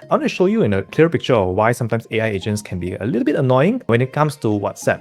I want to show you in a clear picture of why sometimes AI agents can be a little bit annoying when it comes to WhatsApp.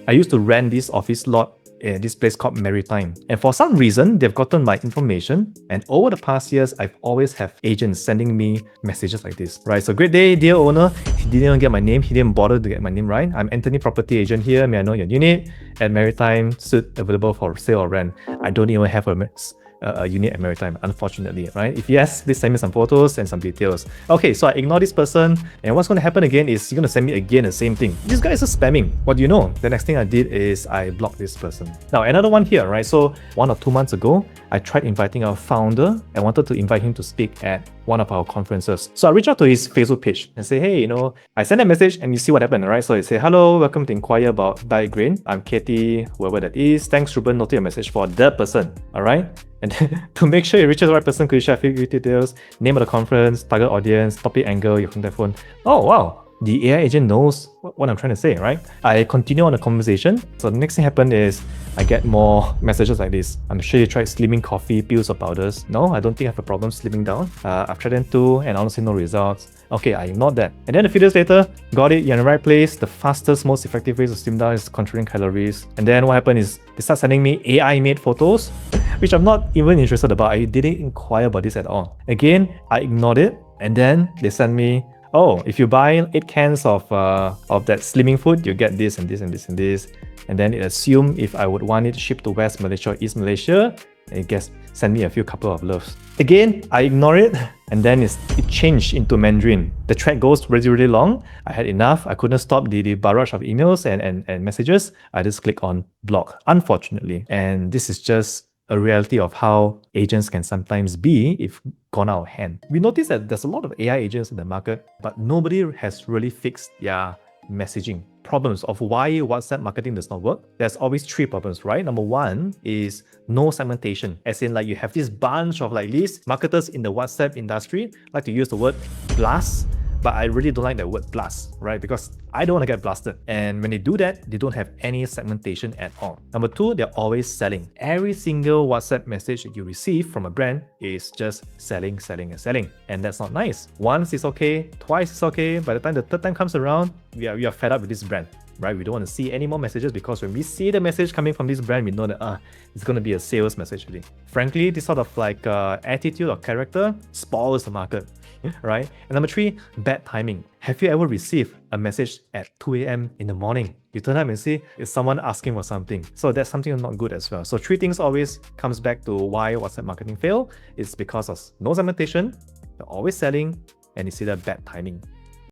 I used to rent this office lot in this place called Maritime. And for some reason, they've gotten my information. And over the past years, I've always have agents sending me messages like this. Right, so great day, dear owner. He didn't even get my name. He didn't bother to get my name right. I'm Anthony, property agent here. May I know your unit? At Maritime, suite available for sale or rent. I don't even have a unit at Maritime, unfortunately, right? If yes, please send me some photos and some details. Okay, so I ignore this person, and what's going to happen again is you're going to send me again the same thing. This guy is just spamming. What do you know? The next thing I did is I blocked this person. Now, another one here, right? So 1 or 2 months ago, I tried inviting our founder and wanted to invite him to speak at one of our conferences. So I reached out to his Facebook page and say, hey, I sent a message and you see what happened, right? So I say, hello, welcome to inquire about Diagrain. I'm Katie, whoever that is. Thanks, Ruben, noted a message for the person, all right? And to make sure it reaches the right person, could you share a few details, name of the conference, target audience, topic angle, your contact phone? Oh, wow. The AI agent knows what I'm trying to say, right? I continue on the conversation. So the next thing happened is I get more messages like this. I'm sure you tried slimming coffee, pills or powders. No, I don't think I have a problem slimming down. I've tried them too, and honestly no results. Okay, I ignored that. And then a few days later, got it, you're in the right place. The fastest, most effective way to slim down is controlling calories. And then what happened is they start sending me AI-made photos, which I'm not even interested about. I didn't inquire about this at all. Again, I ignored it. And then they send me, oh, if you buy 8 cans of that slimming food, you get this and this and this and this. And then it assumed if I would want it shipped to West Malaysia or East Malaysia, it gets send me a few couple of loaves. Again, I ignore it, and then it changed into Mandarin. The thread goes really, really long. I had enough. I couldn't stop the barrage of emails and messages. I just click on block, unfortunately. And this is just a reality of how agents can sometimes be if gone out of hand. We notice that there's a lot of AI agents in the market, but nobody has really fixed their messaging problems of why WhatsApp marketing does not work. There's always 3 problems, right? Number 1 is no segmentation, as in like you have this bunch of like these marketers in the WhatsApp industry like to use the word blast, but I really don't like that word blast, right? Because I don't want to get blasted. And when they do that, they don't have any segmentation at all. Number 2, they're always selling. Every single WhatsApp message that you receive from a brand is just selling, selling, and selling. And that's not nice. Once is okay, twice is okay. By the time the 3rd time comes around, we are fed up with this brand, right? We don't want to see any more messages because when we see the message coming from this brand, we know that it's going to be a sales message really. Frankly, this sort of like attitude or character spoils the market. Right? And number 3, bad timing. Have you ever received a message at 2 a.m. in the morning? You turn up and see it's someone asking for something. So that's something not good as well. So 3 things always comes back to why WhatsApp marketing fail. It's because of no segmentation, you're always selling, and it's either bad timing.